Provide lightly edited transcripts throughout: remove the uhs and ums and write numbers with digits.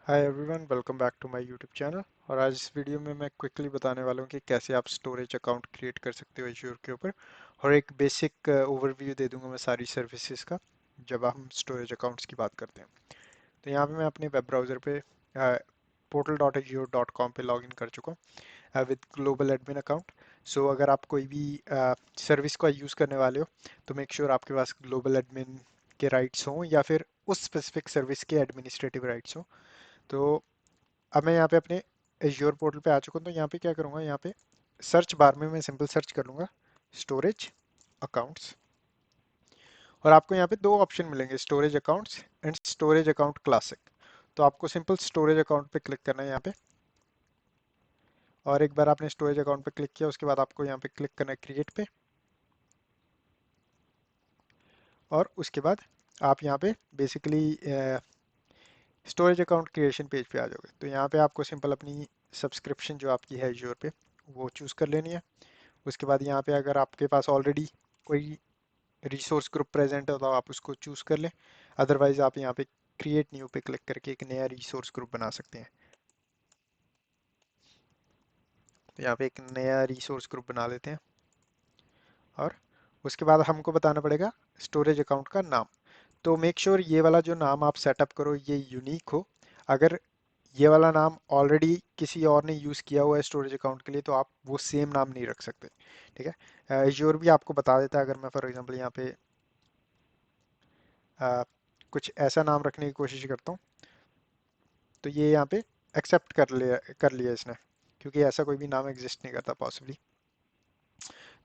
Hi everyone, welcome back to my YouTube channel. और आज इस वीडियो में मैं क्विकली बताने वाला हूँ कि कैसे आप स्टोरेज अकाउंट क्रिएट कर सकते हो एज्योर के ऊपर। और एक बेसिक ओवरव्यू दे दूंगा मैं सारी सर्विसेज का जब हम स्टोरेज अकाउंट्स की बात करते हैं। तो यहाँ पे मैं अपने वेब ब्राउज़र पे portal.azure.com पे लॉगिन कर चुका हूँ विद ग्लोबल एडमिन अकाउंट। सो अगर आप कोई भी सर्विस का यूज़ करने वाले हो तो मेक श्योर आपके पास ग्लोबल एडमिन के राइट्स हों या फिर उस स्पेसिफिक सर्विस के एडमिनिस्ट्रेटिव राइट्स हों। तो अब मैं यहाँ पे अपने एज्योर पोर्टल पे आ चुका हूँ। तो यहाँ पे क्या करूँगा, यहाँ पे सर्च बार में मैं सिंपल सर्च कर लूँगा स्टोरेज अकाउंट्स। और आपको यहाँ पे दो ऑप्शन मिलेंगे, storage accounts and storage account classic. तो आपको सिंपल स्टोरेज अकाउंट पे क्लिक करना है यहाँ पे। और एक बार आपने स्टोरेज अकाउंट पे क्लिक किया उसके बाद आपको यहाँ पे क्लिक करना है क्रिएट पे। और उसके बाद आप यहाँ पे basically storage account creation page पे आ जाओगे। तो यहाँ पे आपको सिंपल अपनी सब्सक्रिप्शन जो आपकी है एज्योर पे वो चूज़ कर लेनी है। उसके बाद यहाँ पे अगर आपके पास ऑलरेडी कोई रिसोर्स ग्रुप प्रेजेंट है तो आप उसको चूज़ कर लें। अदरवाइज आप यहाँ पे क्रिएट न्यू पे क्लिक करके एक नया रिसोर्स ग्रुप बना सकते हैं। तो यहाँ पे एक नया रिसोर्स ग्रुप बना लेते हैं। और उसके बाद हमको बताना पड़ेगा स्टोरेज अकाउंट का नाम। तो मेक श्योर ये वाला जो नाम आप सेटअप करो ये यूनिक हो। अगर ये वाला नाम ऑलरेडी किसी और ने यूज़ किया हुआ है स्टोरेज अकाउंट के लिए तो आप वो सेम नाम नहीं रख सकते। ठीक है, एज्योर भी आपको बता देता है। अगर मैं फॉर एग्जांपल यहाँ पे कुछ ऐसा नाम रखने की कोशिश करता हूँ तो ये यहाँ पे एक्सेप्ट कर लिया इसने, क्योंकि ऐसा कोई भी नाम एग्जिस्ट नहीं करता पॉसिबली।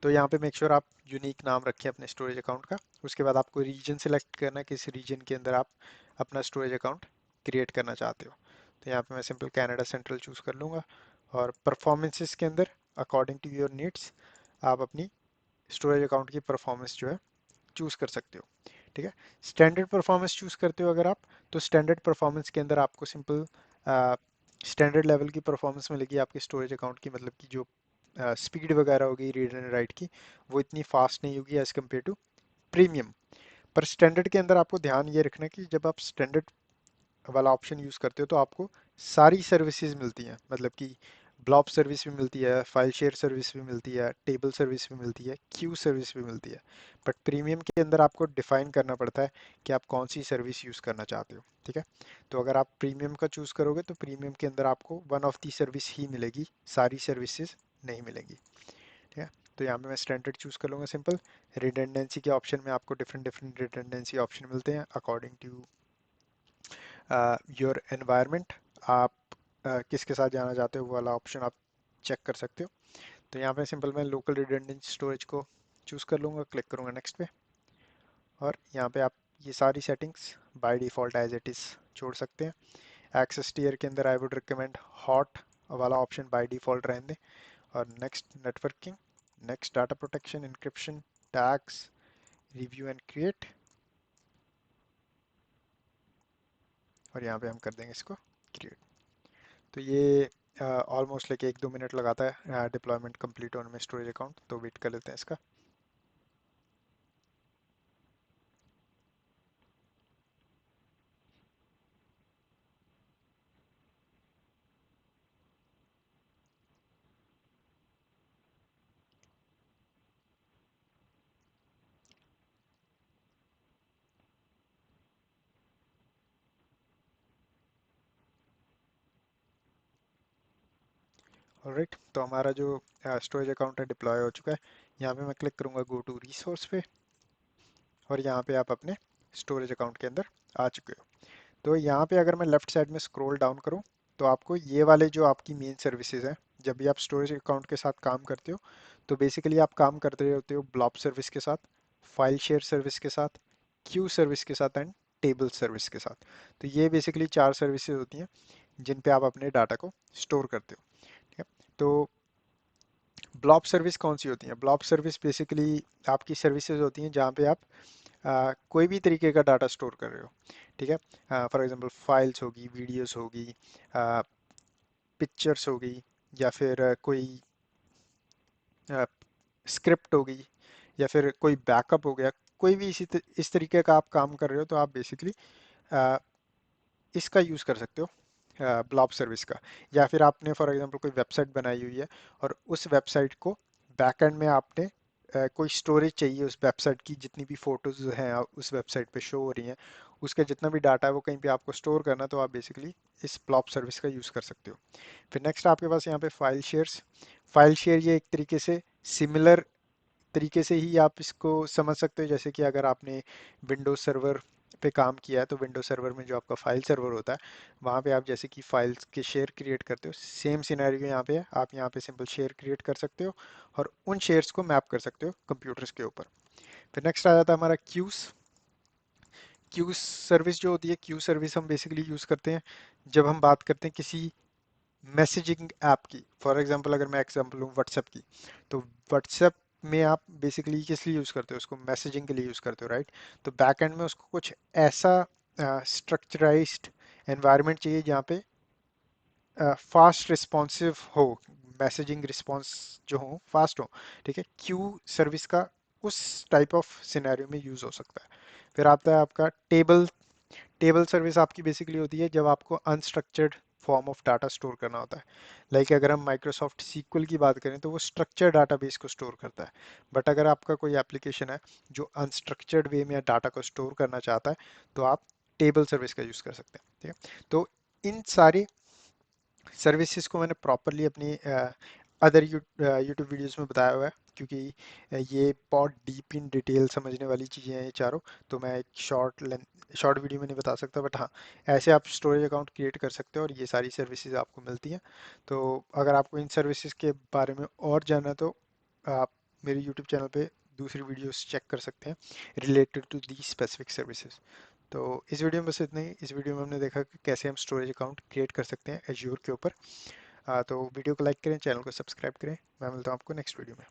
तो यहाँ पे मेक श्योर आप यूनिक नाम रखें अपने स्टोरेज अकाउंट का। उसके बाद आपको रीजन सेलेक्ट करना है, किस रीजन के अंदर आप अपना स्टोरेज अकाउंट क्रिएट करना चाहते हो। तो यहाँ पे मैं सिंपल कनाडा सेंट्रल चूज़ कर लूँगा। और परफॉर्मेंसेस के अंदर अकॉर्डिंग टू योर नीड्स आप अपनी स्टोरेज अकाउंट की परफॉर्मेंस जो है चूज़ कर सकते हो। ठीक है, स्टैंडर्ड परफॉर्मेंस चूज़ करते हो अगर आप, तो स्टैंडर्ड परफॉर्मेंस के अंदर आपको सिंपल स्टैंडर्ड लेवल की परफॉर्मेंस मिलेगी आपके स्टोरेज अकाउंट की। मतलब कि जो स्पीड वगैरह होगी रीड एंड राइट की वो इतनी फास्ट नहीं होगी एज कम्पेयर टू प्रीमियम। पर स्टैंडर्ड के अंदर आपको ध्यान ये रखना है कि जब आप स्टैंडर्ड वाला ऑप्शन यूज़ करते हो तो आपको सारी सर्विसेज मिलती हैं। मतलब कि ब्लॉब सर्विस भी मिलती है, फाइल शेयर सर्विस भी मिलती है, टेबल सर्विस भी मिलती है, क्यू सर्विस भी मिलती है। बट प्रीमियम के अंदर आपको डिफाइन करना पड़ता है कि आप कौन सी सर्विस यूज़ करना चाहते हो। ठीक है, तो अगर आप प्रीमियम का चूज़ करोगे तो प्रीमियम के अंदर आपको वन ऑफ दी सर्विस ही मिलेगी, सारी सर्विसेज नहीं मिलेंगी। ठीक है, तो यहाँ पे मैं स्टैंडर्ड चूज़ कर लूँगा सिंपल। रिडंडेंसी के ऑप्शन में आपको डिफरेंट डिफरेंट रिडंडेंसी ऑप्शन मिलते हैं अकॉर्डिंग टू योर एनवायरनमेंट। आप किसके साथ जाना चाहते हो वो वाला ऑप्शन आप चेक कर सकते हो। तो यहाँ पे सिंपल मैं लोकल रिडंडेंट स्टोरेज को चूज़ कर लूँगा, क्लिक करूँगा नेक्स्ट पे। और यहाँ पे आप ये सारी settings by default as it is छोड़ सकते हैं। एक्सेस टीयर के अंदर आई वुड रिकमेंड हॉट वाला ऑप्शन बाय डिफ़ॉल्ट रहने दें। और next networking, next data protection, encryption, tags, review and create. और यहाँ पे हम कर देंगे इसको क्रिएट। तो ये ऑलमोस्ट लाइक 1-2 मिनट लगाता है डिप्लॉयमेंट कंप्लीट होने में स्टोरेज अकाउंट। तो वेट कर लेते हैं इसका। ऑलराइट, तो हमारा जो स्टोरेज अकाउंट है डिप्लॉय हो चुका है। यहाँ पे मैं क्लिक करूँगा गो टू रिसोर्स पे। और यहाँ पे आप अपने स्टोरेज अकाउंट के अंदर आ चुके हो। तो यहाँ पे अगर मैं लेफ्ट साइड में स्क्रॉल डाउन करूँ तो आपको ये वाले जो आपकी मेन सर्विसेज हैं, जब भी आप स्टोरेज अकाउंट के साथ काम करते हो तो बेसिकली आप काम करते होते हो ब्लॉब सर्विस के साथ, फाइल शेयर सर्विस के साथ, क्यू सर्विस के साथ एंड टेबल सर्विस के साथ। तो ये बेसिकली 4 सर्विसेज होती हैं जिन पे आप अपने डाटा को स्टोर करते हो। ठीक है, तो ब्लॉब सर्विस कौन सी होती है? ब्लॉब सर्विस बेसिकली आपकी सर्विसेज होती हैं जहाँ पे आप कोई भी तरीके का डाटा स्टोर कर रहे हो। ठीक है, फॉर एग्जांपल फाइल्स होगी, वीडियोस होगी, पिक्चर्स होगी, या फिर कोई स्क्रिप्ट होगी, या फिर कोई बैकअप हो गया। कोई भी इस तरीके का आप काम कर रहे हो तो आप बेसिकली इसका यूज़ कर सकते हो ब्लॉब सर्विस का। या फिर आपने फॉर एग्जांपल कोई वेबसाइट बनाई हुई है और उस वेबसाइट को बैकएंड में आपने कोई स्टोरेज चाहिए उस वेबसाइट की, जितनी भी फोटोज हैं उस वेबसाइट पे शो हो रही हैं, उसका जितना भी डाटा है वो कहीं पे आपको स्टोर करना, तो आप बेसिकली इस ब्लॉब सर्विस का यूज़ कर सकते हो। फिर नेक्स्ट आपके पास यहाँ पे फाइल शेयर्स। फाइल शेयर ये एक तरीके से सिमिलर तरीके से ही आप इसको समझ सकते हो, जैसे कि अगर आपने विंडोज सर्वर पे काम किया है तो विंडोज सर्वर में जो आपका फाइल सर्वर होता है वहाँ पे आप जैसे कि फाइल्स के शेयर क्रिएट करते हो, सेम सिनेरियो यहाँ पे है। आप यहाँ पे सिंपल शेयर क्रिएट कर सकते हो और उन शेयर्स को मैप कर सकते हो कंप्यूटर्स के ऊपर। फिर नेक्स्ट आ जाता है हमारा क्यूज। क्यूज सर्विस जो होती है, क्यू सर्विस हम बेसिकली यूज़ करते हैं जब हम बात करते हैं किसी मैसेजिंग ऐप की। फॉर एग्जांपल अगर मैं एग्जांपल लूँ व्हाट्सएप की, तो व्हाट्सएप में आप बेसिकली किस लिए यूज़ करते हो, उसको मैसेजिंग के लिए यूज़ करते हो, राइट। तो बैक एंड में उसको कुछ ऐसा स्ट्रक्चराइज्ड एनवायरनमेंट चाहिए जहाँ पे फास्ट रिस्पॉन्सिव हो, मैसेजिंग रिस्पॉन्स जो हो फास्ट हो, ठीक है। क्यू सर्विस का उस टाइप ऑफ सिनेरियो में यूज़ हो सकता है। फिर आता है आपका टेबल। टेबल सर्विस आपकी बेसिकली होती है जब आपको unstructured form of data store करना होता है। लाइक अगर हम माइक्रोसॉफ्ट सीक्वल की बात करें तो वो स्ट्रक्चर डाटाबेस को स्टोर करता है, बट अगर आपका कोई एप्लीकेशन है जो अनस्ट्रक्चर्ड वे में डाटा को स्टोर करना चाहता है तो आप टेबल सर्विस का यूज़ कर सकते हैं, ठीक है। तो इन सारी सर्विसेज को मैंने प्रॉपरली अपनी अदर यूट्यूब वीडियोस में बताया हुआ है, क्योंकि ये बहुत डीप इन डिटेल समझने वाली चीज़ें हैं ये चारों। तो मैं एक शॉर्ट वीडियो में नहीं बता सकता, बट हाँ, ऐसे आप स्टोरेज अकाउंट क्रिएट कर सकते हो और ये सारी सर्विसेज आपको मिलती हैं। तो अगर आपको इन सर्विसेज के बारे में और जानना है तो आप मेरे यूट्यूब चैनल पे दूसरी वीडियोस चेक कर सकते हैं related to the specific services. तो इस वीडियो में बस इतना ही। इस वीडियो में हमने देखा कि कैसे हम स्टोरेज अकाउंट क्रिएट कर सकते हैं एज्योर के ऊपर। तो वीडियो को लाइक करें, चैनल को सब्सक्राइब करें। मैं मिलता हूँ आपको नेक्स्ट वीडियो में।